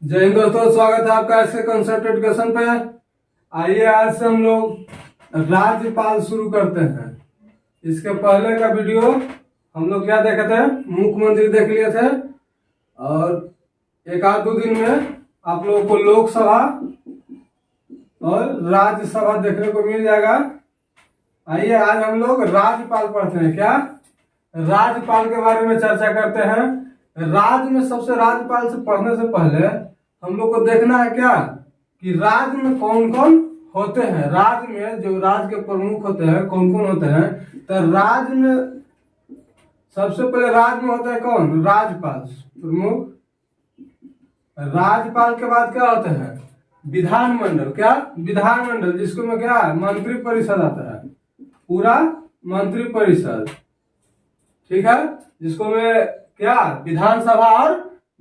जय हिंद दोस्तों, स्वागत है आपका ऐसे कंसेप्ट एजुकेशन पे। आइए आज से हम लोग राज्यपाल शुरू करते हैं। इसके पहले का वीडियो हम लोग क्या देखे थे, मुख्यमंत्री देख लिए थे, और एक आध दो दिन में आप लोगों को लोकसभा और राज्यसभा देखने को मिल जाएगा। आइए आज हम लोग राज्यपाल पढ़ते हैं। क्या राज्यपाल के बारे में चर्चा करते हैं। राज्य में सबसे राज्यपाल से पढ़ने से पहले हम लोग को देखना है क्या कि राज्य में कौन कौन होते हैं। राज्य में जो राज्य के प्रमुख होते हैं कौन कौन होते हैं, तो राज्य में सबसे पहले राज्य में होता है कौन, राज्यपाल प्रमुख। राज्यपाल के बाद क्या होते हैं, विधानमंडल। क्या विधानमंडल, जिसको में क्या मंत्री परिषद आता है, पूरा मंत्री परिषद, ठीक है, जिसको में क्या विधानसभा और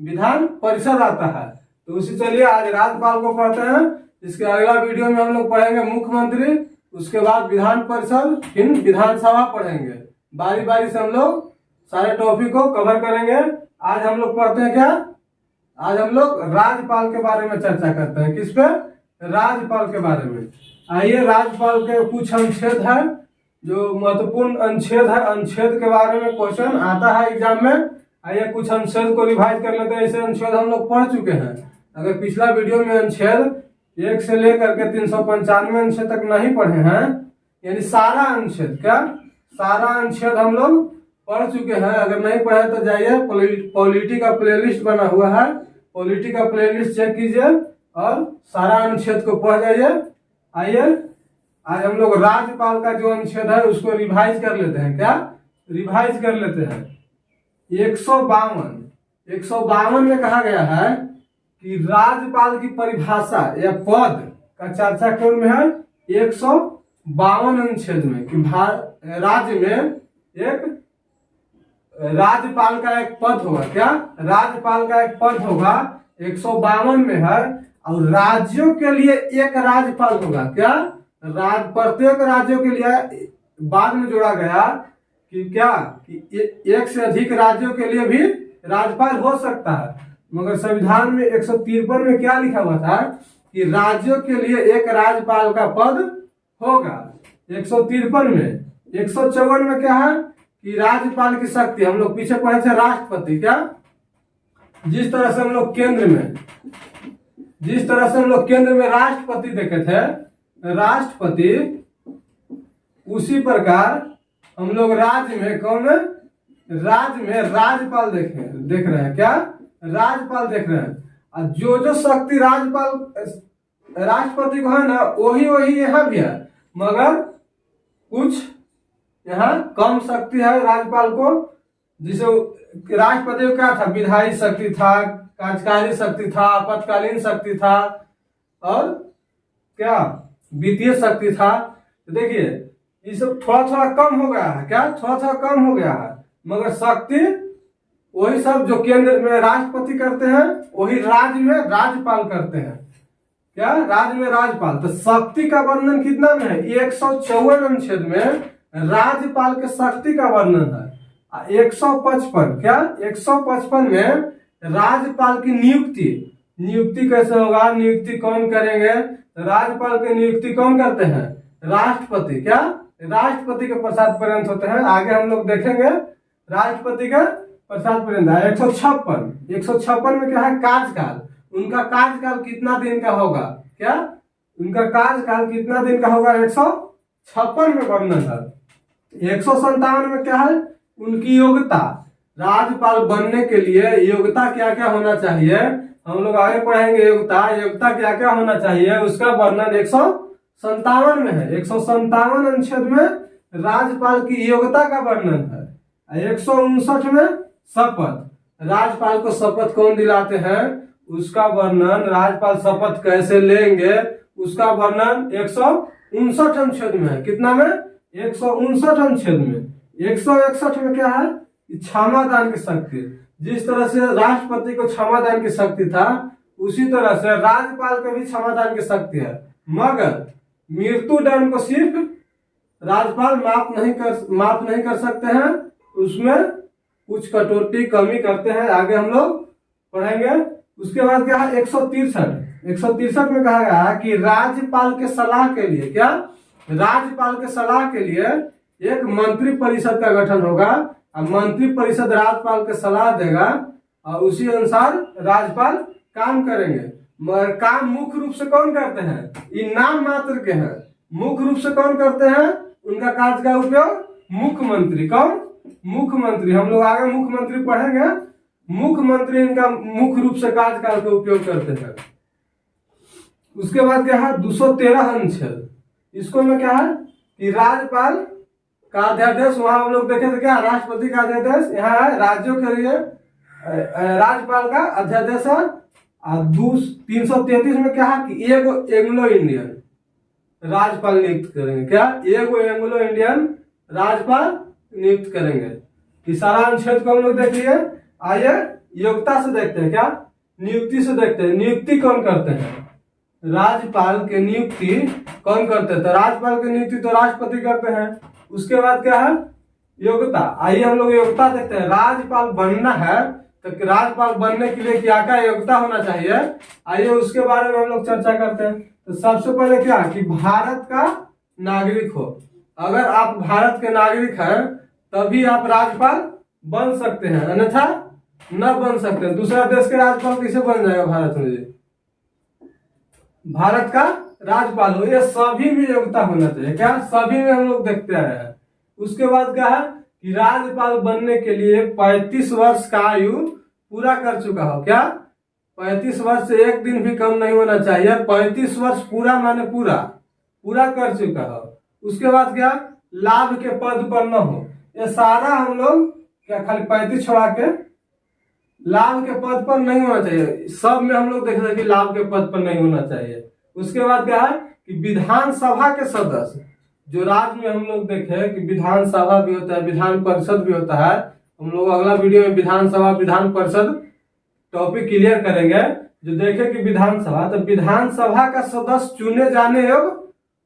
विधान परिषद आता है। तो उसी चलिए आज राज्यपाल को पढ़ते हैं। इसके अगला वीडियो में हम लोग पढ़ेंगे मुख्यमंत्री, उसके बाद विधान परिषद, फिर विधानसभा पढ़ेंगे। बारी बारी से हम लोग सारे टॉपिक को कवर करेंगे। आज हम लोग पढ़ते हैं क्या, आज हम लोग राज्यपाल के बारे में चर्चा करते हैं। किस पे, राज्यपाल के बारे में। आइए राज्यपाल के कुछ अनुच्छेद है जो महत्वपूर्ण अनुच्छेद है, अनुच्छेद के बारे में क्वेश्चन आता है एग्जाम में। आइए कुछ अनुच्छेद को रिवाइज कर लेते हैं। ऐसे अनुच्छेद हम लोग पढ़ चुके हैं। अगर पिछला वीडियो में अनुच्छेद 1 से लेकर के 395 अनुच्छेद तक नहीं पढ़े हैं, यानी सारा अनुच्छेद, क्या सारा अनुच्छेद हम लोग पढ़ चुके हैं। अगर नहीं पढ़े तो जाइए, पॉलिटी का प्लेलिस्ट बना हुआ है, पॉलिटी का प्लेलिस्ट चेक कीजिए और सारा अनुच्छेद को पढ़ जाइए। आइए आज हम लोग राज्यपाल का जो अनुच्छेद है उसको रिवाइज कर लेते हैं। क्या रिवाइज कर लेते हैं। 152 में कहा गया है कि राज्यपाल की परिभाषा या पद का चर्चा कौन में है, 152 अनुच्छेद में, कि राज्य में एक राज्यपाल का एक पद होगा। क्या राज्यपाल का एक पद होगा, 152 में है। और राज्यों के लिए एक राज्यपाल होगा। क्या प्रत्येक राज्यों के लिए बाद में जोड़ा गया कि क्या कि एक से अधिक राज्यों के लिए भी राज्यपाल हो सकता है, मगर संविधान में 153 में क्या लिखा हुआ था कि राज्यों के लिए एक राज्यपाल का पद होगा। 153 में 154 में क्या है कि राज्यपाल की शक्ति, हम लोग पीछे पढ़े थे राष्ट्रपति। क्या जिस तरह से हम लोग केंद्र में राष्ट्रपति देखे थे, राष्ट्रपति, उसी प्रकार हम लोग राज्य में कौन, राज्य में राज्यपाल देख रहे हैं। क्या राज्यपाल देख रहे हैं। और जो शक्ति राज्यपाल राष्ट्रपति को है ना, वही यहाँ भी है, मगर कुछ यहाँ कम शक्ति है राज्यपाल को। जिसे राष्ट्रपति को क्या था, विधायी शक्ति था, कार्यकारी शक्ति था, आपातकालीन शक्ति था, और क्या वित्तीय शक्ति था। तो देखिए ये सब थोड़ा थोड़ा कम हो गया है। क्या थोड़ा थोड़ा कम हो गया है, मगर शक्ति वही सब जो केंद्र में राष्ट्रपति करते हैं वही राज्य में राज्यपाल करते हैं। क्या राज्य में राज्यपाल। तो शक्ति का वर्णन कितना में है, 154 अनुच्छेद में राज्यपाल के शक्ति का वर्णन है। 155, क्या 155 में राज्यपाल की नियुक्ति कैसे होगा, नियुक्ति कौन करेंगे, राज्यपाल की नियुक्ति कौन करते हैं, राष्ट्रपति। क्या राष्ट्रपति के पश्चात पर्यंत होते हैं। आगे हम लोग देखेंगे राष्ट्रपति का पश्चात पर्यंत। 156 में क्या है, कार्यकाल। उनका कार्यकाल कितना दिन का होगा, क्या उनका कार्यकाल कितना दिन का होगा, 156 में वर्णन है। 157 में क्या है, उनकी योग्यता, राज्यपाल बनने के लिए योग्यता क्या क्या होना चाहिए, हम लोग आगे पढ़ेंगे। योग्यता क्या क्या होना चाहिए, उसका वर्णन 157 में है। 157 अनुच्छेद में राज्यपाल की योग्यता का वर्णन है। 159 में शपथ, राज्यपाल को शपथ कौन दिलाते हैं उसका वर्णन, राज्यपाल शपथ कैसे लेंगे उसका वर्णन 159 अनुच्छेद में है। कितना में, 159 अनुच्छेद में। 161 में क्या है, क्षमा दान की शक्ति। जिस तरह से राष्ट्रपति को क्षमा दान की शक्ति था, उसी तरह से राज्यपाल को भी क्षमा दान की शक्ति है, मगर मृत्यु दंड को सिर्फ राज्यपाल माफ नहीं कर सकते हैं। उसमें कुछ कटौती कमी करते हैं, आगे हम लोग पढ़ेंगे। उसके बाद क्या है 163 में कहा गया है कि राज्यपाल के सलाह के लिए, क्या राज्यपाल के सलाह के लिए एक मंत्री परिषद का गठन होगा और मंत्री परिषद राज्यपाल के सलाह देगा और उसी अनुसार राज्यपाल काम करेंगे। मगर काम मुख्य रूप से कौन करते हैं, ये नाम मात्र के हैं। मुख्य रूप से कौन करते हैं, उनका कार्य का उपयोग मुख्यमंत्री। कौन, मुख्यमंत्री। हम लोग आगे मुख्यमंत्री पढ़ेंगे। मुख्यमंत्री इनका मुख्य रूप से कार्यकाल का उपयोग करते हैं। उसके बाद क्या है 213 अनुच्छेद, इसको में क्या है कि राज्यपाल का अध्यादेश, वहां हम लोग देखे थे क्या, राष्ट्रपति का अध्यादेश, यहाँ है राज्यों के लिए राज्यपाल का अध्यादेश है। और 333 में क्या है कि एगो एंग्लो इंडियन राज्यपाल नियुक्त करेंगे। क्या, एगो एंग्लो इंडियन राज्यपाल नियुक्त करेंगे। इस सारा अनुच्छेद को हम लोग देख लिए। आइए योग्यता से देखते हैं, क्या नियुक्ति से देखते हैं। नियुक्ति कौन करते हैं, राज्यपाल के नियुक्ति कौन करते हैं, तो राज्यपाल की नियुक्ति तो राष्ट्रपति करते हैं। उसके बाद क्या है योग्यता। आइए हम लोग योग्यता देखते हैं। राज्यपाल बनना है तो राज्यपाल बनने के लिए क्या क्या योग्यता होना चाहिए, आइए उसके बारे में हम लोग चर्चा करते हैं। तो सबसे पहले क्या कि भारत का नागरिक हो। अगर आप भारत के नागरिक हैं तभी आप राज्यपाल बन सकते हैं, अन्यथा न बन सकते हैं। दूसरा देश के राज्यपाल कैसे बन जाएगा भारत में, जी भारत का राज्यपाल हो। ये सभी में योग्यता होना चाहिए। क्या, सभी में हम लोग देखते रहे हैं। उसके बाद क्या है कि राज्यपाल बनने के लिए 35 वर्ष का आयु पूरा कर चुका हो। क्या, 35 वर्ष से एक दिन भी कम नहीं होना चाहिए। 35 वर्ष पूरा माने पूरा पूरा कर चुका हो। उसके बाद क्या, लाभ के पद पर न हो। ये सारा हम लोग क्या खाली 35 छोड़ा के लाभ के पद पर नहीं होना चाहिए। सब में हम लोग देख रहे हैं कि लाभ के पद पर नहीं होना चाहिए। उसके बाद क्या है कि विधानसभा के सदस्य, जो राज्य में हम लोग देखे कि विधानसभा भी होता है, विधान परिषद भी होता है। हम लोग अगला वीडियो में विधानसभा विधान परिषद टॉपिक क्लियर करेंगे। जो देखे कि विधानसभा, तो विधानसभा का सदस्य चुने जाने योग्य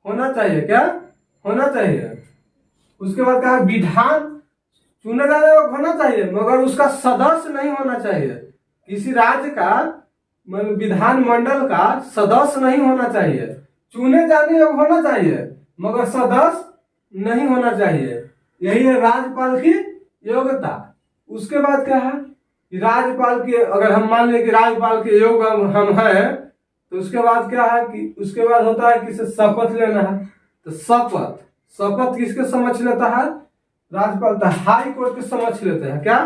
होना चाहिए। क्या होना चाहिए। उसके बाद कहा विधान चुने जाने योग्य होना चाहिए, मगर उसका सदस्य नहीं होना चाहिए। किसी राज्य का मतलब विधानमंडल का सदस्य नहीं होना चाहिए। चुने जाने योग्य होना चाहिए मगर सदस्य नहीं होना चाहिए। यही है राज्यपाल की योग्यता। उसके बाद क्या है कि राज्यपाल की, अगर हम मान लें कि राज्यपाल के योग्य हम हैं, तो उसके बाद क्या है कि उसके बाद होता है कि शपथ लेना है। तो शपथ किसके समक्ष लेता है, राज्यपाल। तो हाई कोर्ट के समक्ष लेते हैं। क्या,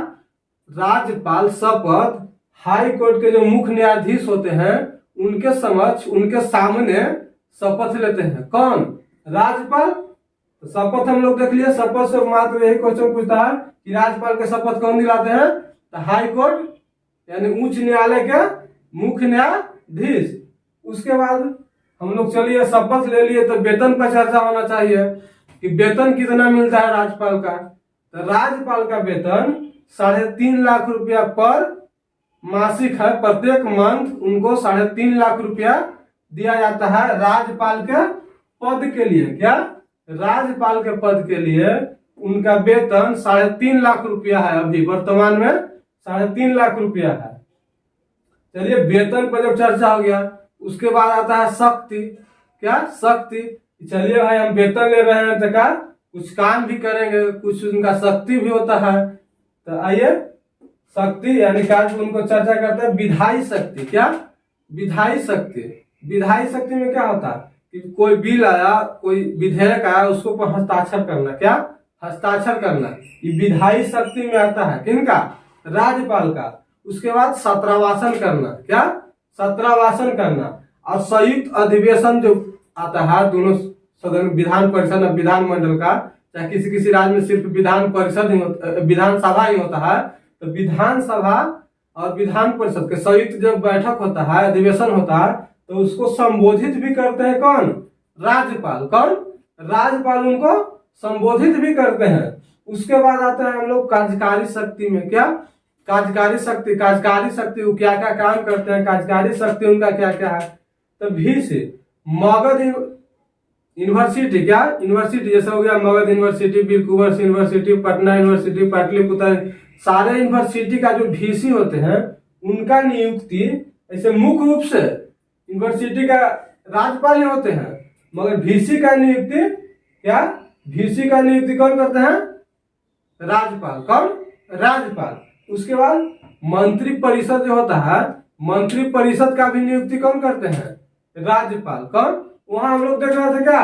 राज्यपाल शपथ हाई कोर्ट के जो मुख्य न्यायाधीश होते हैं उनके समक्ष, उनके सामने शपथ लेते हैं। कौन, राज्यपाल। तो शपथ हम लोग देख लिए। शपथ से मात्र यही क्वेश्चन पूछता है कि राज्यपाल के शपथ कौन दिलाते हैं, तो हाई कोर्ट यानी उच्च न्यायालय के मुख्य न्यायाधीश। उसके बाद हम लोग चलिए शपथ ले लिए, तो वेतन पर चर्चा होना चाहिए कि वेतन कितना मिलता है राज्यपाल का। तो राज्यपाल का वेतन 3.5 लाख रुपया पर मासिक है। प्रत्येक मंथ उनको 3.5 लाख रुपया दिया जाता है राज्यपाल के पद के लिए। क्या, राज्यपाल के पद के लिए उनका वेतन 3.5 लाख रुपया है। अभी वर्तमान में 3.5 लाख रुपया है। चलिए वेतन पर जब चर्चा हो गया, उसके बाद आता है शक्ति। क्या, शक्ति। चलिए भाई हम वेतन ले रहे हैं तो क्या कुछ काम भी करेंगे, कुछ उनका शक्ति भी होता है। तो आइए शक्ति यानी कार्य उनको चर्चा करते हैं। विधायी शक्ति। क्या, विधायी शक्ति। विधायी शक्ति में क्या होता है कि कोई बिल आया, कोई विधेयक आया, उसको पर हस्ताक्षर करना। क्या, हस्ताक्षर करना, ये विधायी शक्ति में आता है। किनका, राज्यपाल का। उसके बाद सत्रावासन करना। क्या, सत्रावासन करना। और संयुक्त अधिवेशन जो आता है दोनों सदन, विधान परिषद और विधानमंडल का, चाहे किसी राज्य में सिर्फ विधान परिषद ही विधानसभा ही होता है, तो विधानसभा और विधान परिषद के संयुक्त जब बैठक होता है, अधिवेशन होता है, तो उसको संबोधित भी करते हैं कौन, राज्यपाल। कौन, राज्यपाल उनको संबोधित भी करते हैं। उसके बाद आता है हम लोग कार्यकारी शक्ति में। क्या, कार्यकारी शक्ति। कार्यकारी शक्ति वो क्या क्या काम करते हैं, कार्यकारी शक्ति उनका क्या क्या है। तो भी से मगध यूनिवर्सिटी। क्या, यूनिवर्सिटी जैसे हो गया मगध यूनिवर्सिटी, वीर कुंवर यूनिवर्सिटी, पटना यूनिवर्सिटी, पाटलिपुत्र, सारे यूनिवर्सिटी का जो वीसी होते हैं उनका नियुक्ति ऐसे मुख्य रूप से यूनिवर्सिटी का राज्यपाल ही होते हैं, मगर वीसी का नियुक्ति क्या, वीसी का नियुक्ति कौन करते हैं, राज्यपाल। कौन, राज्यपाल। उसके बाद मंत्री परिषद जो होता है, मंत्री परिषद का भी नियुक्ति कौन करते हैं, राज्यपाल। कौन, वहां हम लोग देख रहे थे क्या,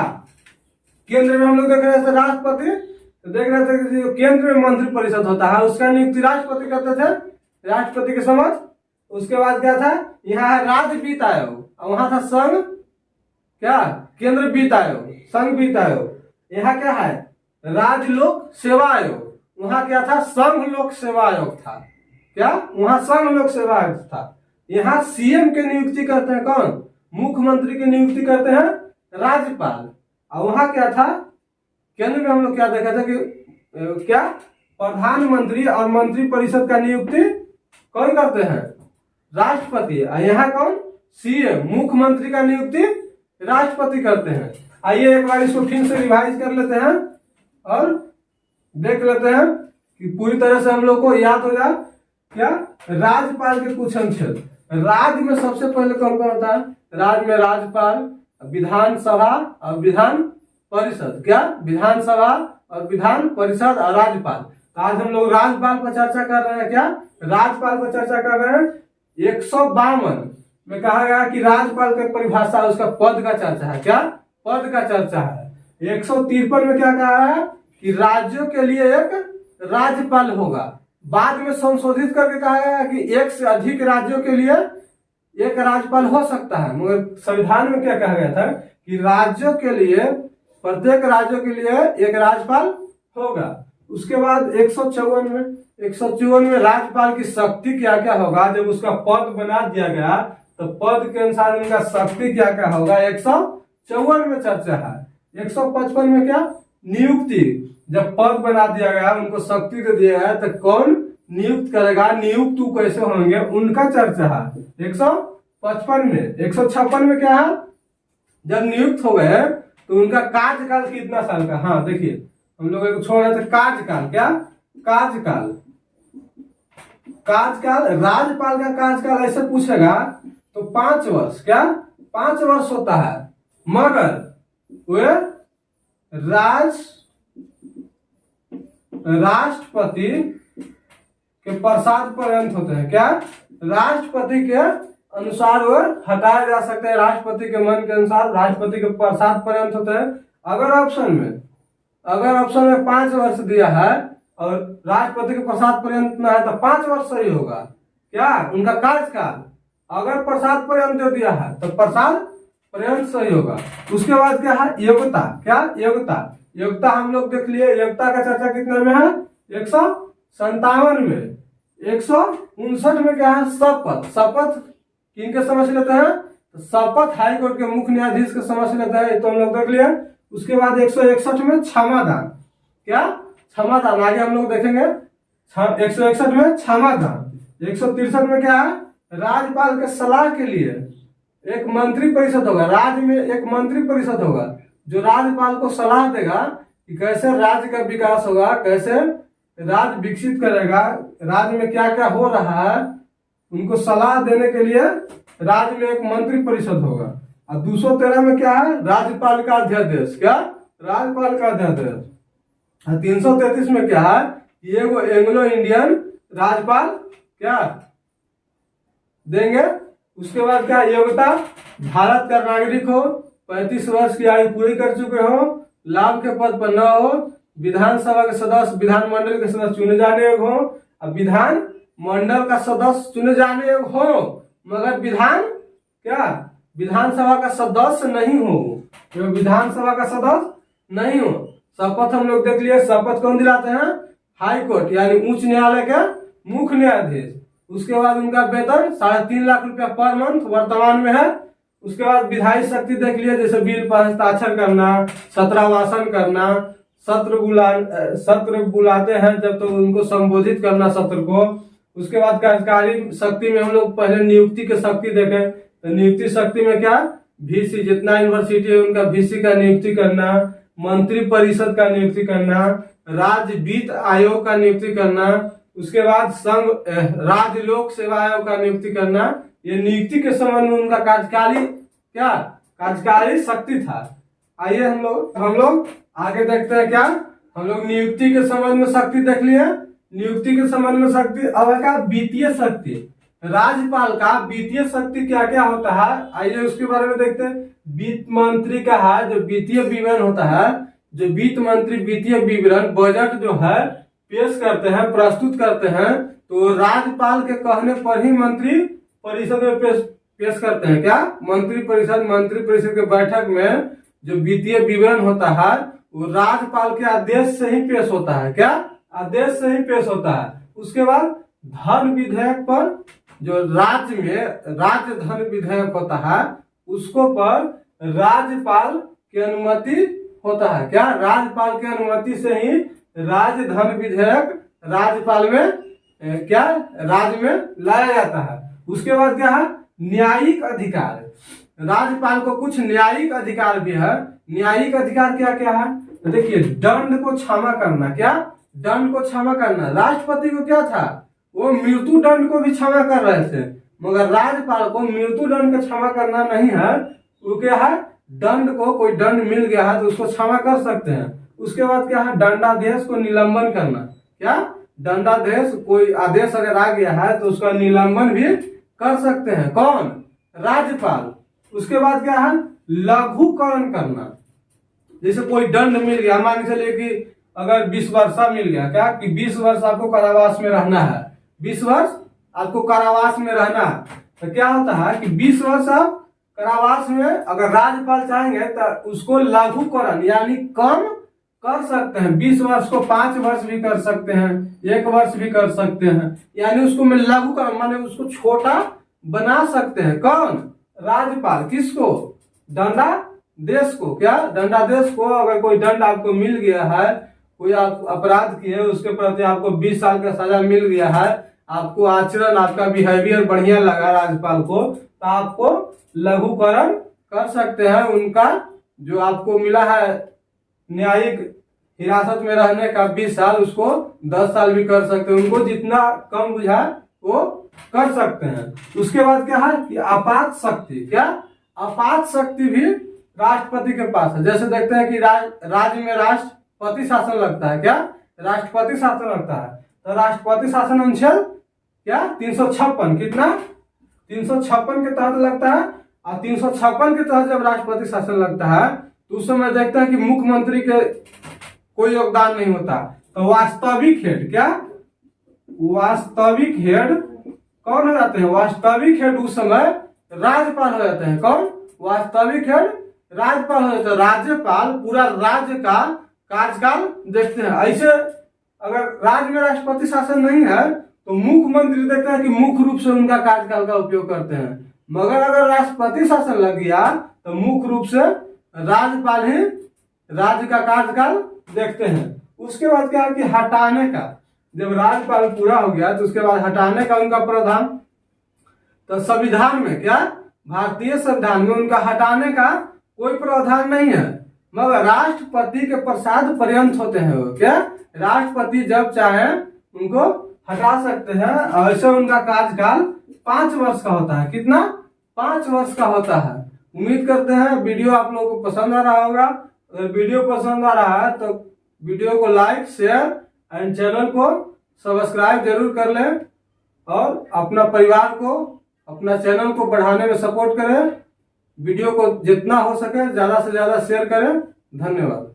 केंद्र में हम लोग देख रहे थे राष्ट्रपति, तो देख रहे थे कि जो केंद्र में मंत्री परिषद होता है उसका नियुक्ति राष्ट्रपति करते थे, राष्ट्रपति के समक्ष। उसके बाद क्या था, यहाँ है राज्य वित्त आयोग, और वहां था संघ क्या, केंद्र वित्त आयोग, संघ वित्त आयोग। यहाँ क्या है, राज्य लोक सेवा आयोग, वहां क्या था, संघ लोक सेवा आयोग था। क्या, वहां संघ लोक सेवा आयोग था। यहाँ सीएम के नियुक्ति करते हैं कौन, मुख्यमंत्री की नियुक्ति करते हैं राज्यपाल। और वहां क्या था, केंद्र में हम लोग क्या देखा था कि क्या, प्रधानमंत्री और मंत्री परिषद का नियुक्ति कौन करते हैं, राष्ट्रपति। और यहाँ कौन, सीएम, मुख्यमंत्री का नियुक्ति राष्ट्रपति करते हैं। आइए एक बार इसको फिर से रिवाइज कर लेते हैं और देख लेते हैं कि पूरी तरह से हम लोग को याद हो जाए। क्या, राज्यपाल के कुछ अनुच्छेद। राज्य में सबसे पहले कौन कौन होता है, राज्य में राज्यपाल, विधानसभा और विधान परिषद। क्या, विधानसभा और विधान परिषद और राज्यपाल। आज हम लोग राज्यपाल पर चर्चा कर रहे हैं। क्या, राज्यपाल पर चर्चा कर रहे हैं। 152 में कहा गया कि राज्यपाल की परिभाषा, उसका पद का चर्चा है। क्या, पद का चर्चा है। 153 में क्या कहा है कि राज्यों के लिए एक राज्यपाल होगा। बाद में संशोधित करके कहा गया कि एक से अधिक राज्यों के लिए एक राज्यपाल हो सकता है, मगर संविधान में क्या कहा गया था कि राज्यों के लिए, प्रत्येक राज्यों के लिए एक राज्यपाल होगा। उसके बाद 154 में राज्यपाल की शक्ति क्या क्या होगा, जब उसका पद बना दिया गया तो पद के अनुसार उनका शक्ति क्या क्या होगा, 154 में चर्चा है। 155 में क्या, नियुक्ति, जब पद बना दिया गया, उनको शक्ति दे दिया गया, तो कौन नियुक्त करेगा, नियुक्त कैसे होंगे, उनका चर्चा है 155 में। 156 में क्या है, जब नियुक्त हो गए तो उनका कार्यकाल कितना साल का। हाँ देखिए, हम लोग एक छोड़ रहे थे कार्यकाल। क्या, कार्यकाल, कार्यकाल, राज्यपाल का कार्यकाल ऐसे पूछेगा तो 5 वर्ष। क्या, 5 वर्ष होता है, मगर वे राष्ट्रपति के प्रसाद पर्यंत होते हैं। क्या, राष्ट्रपति के अनुसार वो हटाए जा सकते हैं, राष्ट्रपति के मन के अनुसार राष्ट्रपति के प्रसाद पर्यंत होते हैं। अगर ऑप्शन में 5 वर्ष दिया है और राष्ट्रपति के प्रसाद पर्यंत ना है तो 5 वर्ष सही होगा। क्या, उनका कार्यकाल। अगर प्रसाद पर्यंत दे दिया है तो प्रसाद पर्यंत सही होगा। उसके बाद क्या है, योग्यता। क्या, योग्यता हम लोग देख लिए। योग्यता का चर्चा कितने में है, 157 में। 159 में क्या है, शपथ किनके समझ लेते हैं, तो शपथ हाईकोर्ट के मुख्य न्यायाधीश के समझ लेते हैं, तो हम लोग देख लिए। उसके बाद 161 में क्षमादान। क्या, क्षमादान, आगे हम लोग देखेंगे। 161 में क्षमादान। 163 में क्या है, राज्यपाल के सलाह के लिए एक मंत्री परिषद होगा। राज्य में एक मंत्री परिषद होगा जो राज्यपाल को सलाह देगा कि कैसे राज्य का विकास होगा, कैसे राज्य विकसित करेगा, राज्य में क्या क्या हो रहा है, उनको सलाह देने के लिए राज्य में एक मंत्री परिषद होगा। और 213 में क्या है, राज्यपाल का अध्यादेश। क्या, राज्यपाल का अध्यादेश। और 333 में क्या है, ये वो एंग्लो इंडियन राज्यपाल क्या देंगे। उसके बाद क्या, योग्यता, भारत का नागरिक हो, 35 वर्ष की आयु पूरी कर चुके हो, लाभ के पद पर न हो, विधानसभा के सदस्य, विधानमंडल के सदस्य चुने जाने योग्य हो। अब विधान मंडल का सदस्य चुने जाने योग्य हो, मगर विधानसभा का सदस्य नहीं हो, तो विधानसभा का सदस्य नहीं हो। शपथ हम लोग देख लिए। शपथ कौन दिलाते हैं, हाई कोर्ट यानी उच्च न्यायालय के मुख्य न्यायाधीश। उसके बाद उनका वेतन 3.5 लाख रुपया पर मंथ वर्तमान में है। उसके बाद विधायी शक्ति देख लिए, जैसे बिल पर हस्ताक्षर करना, सत्रवासन करना, सत्र बुलाते हैं जब तो उनको संबोधित करना सत्र को। उसके बाद कार्यकारी शक्ति में हम लोग पहले नियुक्ति की शक्ति देखे, तो नियुक्ति शक्ति में क्या, वीसी, जितना यूनिवर्सिटी है उनका वीसी का नियुक्ति करना, मंत्री परिषद का नियुक्ति करना, राज्य वित्त आयोग का नियुक्ति करना, उसके बाद संघ राज्य लोक सेवा आयोग का नियुक्ति करना, ये नियुक्ति के संबंध में उनका कार्यकारी शक्ति था। आइए हम लोग आगे देखते हैं। क्या हम लोग नियुक्ति के संबंध में शक्ति देख लिए, नियुक्ति के संबंध में शक्ति। अब है क्या वित्तीय शक्ति। राज्यपाल का वित्तीय शक्ति क्या क्या होता है, आइए उसके बारे में देखते हैं। वित्त मंत्री का है जो वित्तीय विवरण होता है, जो वित्त मंत्री वित्तीय विवरण बजट जो है पेश करते हैं, प्रस्तुत करते हैं, तो राज्यपाल के कहने पर ही मंत्री परिषद में पेश करते हैं। क्या मंत्री परिषद के बैठक में जो वित्तीय विवरण होता है वो राज्यपाल के आदेश से ही पेश होता है। क्या आदेश से ही पेश होता है। उसके बाद धन विधेयक पर जो राज्य धन विधेयक होता है उसको पर राज्यपाल की अनुमति होता है। क्या राज्यपाल की अनुमति से ही राज्य धन विधेयक राज्यपाल में राज्य में लाया जाता है। उसके बाद क्या है न्यायिक अधिकार। राज्यपाल को कुछ न्यायिक अधिकार भी है। न्यायिक अधिकार क्या क्या है, तो देखिए दंड को क्षमा करना। क्या दंड को क्षमा करना। राष्ट्रपति को क्या था, वो मृत्यु दंड को भी क्षमा कर रहे थे, मगर राज्यपाल को मृत्यु दंड को क्षमा करना नहीं है। वो क्या है दंड को, कोई दंड मिल गया है तो उसको क्षमा कर सकते हैं। उसके बाद क्या है दंडादेश को निलंबन करना। क्या दंडादेश, कोई आदेश अगर आ गया है तो उसका निलंबन भी कर सकते हैं। कौन, राज्यपाल। उसके बाद क्या है लघुकरण करना। जैसे कोई दंड मिल गया, मान के चलिए कि अगर 20 वर्ष मिल गया, क्या कि 20 वर्ष आपको कारावास में रहना है, 20 वर्ष आपको कारावास में रहना है, तो क्या होता है कि 20 वर्ष आप कारावास में अगर राज्यपाल चाहेंगे तो उसको लघुकरण यानी कम कर सकते हैं। 20 वर्ष को 5 वर्ष भी कर सकते हैं, 1 वर्ष भी कर सकते हैं, यानी उसको में लघुकरण माने उसको छोटा बना सकते हैं। कौन, राज्यपाल। किसको, दंडादेश को। क्या दंडादेश को, अगर कोई दंड आपको मिल गया है, कोई आप अपराध किए उसके प्रति आपको 20 साल का सजा मिल गया है, आपको आचरण आपका बिहेवियर बढ़िया लगा राज्यपाल को, तो आपको लघुकरण कर सकते हैं। उनका जो आपको मिला है न्यायिक हिरासत में रहने का 20 साल, उसको 10 साल भी कर सकते हैं। उनको जितना कम बुझाए वो कर सकते हैं। उसके बाद क्या है कि आपात शक्ति। क्या आपात शक्ति भी राष्ट्रपति के पास है। जैसे देखते हैं कि राज्य में राष्ट्रपति शासन लगता है। क्या राष्ट्रपति शासन लगता है, तो राष्ट्रपति शासन अनुच्छेद क्या 356 कितना 356 के तहत लगता है। और 356 के तहत जब राष्ट्रपति शासन लगता है तो उस समय देखते हैं कि मुख्यमंत्री के कोई योगदान नहीं होता। तो वास्तविक हेड, क्या वास्तविक हेड कौन हो जाते हैं, वास्तविक हेड उस समय राज्यपाल हो जाते हैं। कौन, वास्तविक हेड राज्यपाल हो जाते हैं। राज्यपाल पूरा राज्य का कार्यकाल देखते हैं। ऐसे अगर राज्य में राष्ट्रपति शासन नहीं है तो मुख्यमंत्री देखते हैं कि मुख्य रूप से उनका कार्यकाल का उपयोग करते हैं। मगर अगर राष्ट्रपति शासन लग गया तो मुख्य रूप से राज्यपाल ही राज्य का कार्यकाल देखते हैं। उसके बाद क्या है कि हटाने का, जब राज्यपाल पूरा हो गया तो उसके बाद हटाने का उनका प्रावधान। तो संविधान में, क्या भारतीय संविधान में उनका हटाने का कोई प्रावधान नहीं है, मगर राष्ट्रपति के प्रसाद पर्यंत होते हैं वो। क्या राष्ट्रपति जब चाहे उनको हटा सकते हैं। ऐसे उनका कार्यकाल 5 वर्ष का होता है। कितना, 5 वर्ष का होता है। उम्मीद करते हैं वीडियो आप लोगों को पसंद आ रहा होगा। अगर वीडियो पसंद आ रहा है तो वीडियो को लाइक, शेयर एंड चैनल को सब्सक्राइब जरूर कर लें और अपना परिवार को, अपना चैनल को बढ़ाने में सपोर्ट करें। वीडियो को जितना हो सके ज़्यादा से ज़्यादा शेयर करें। धन्यवाद।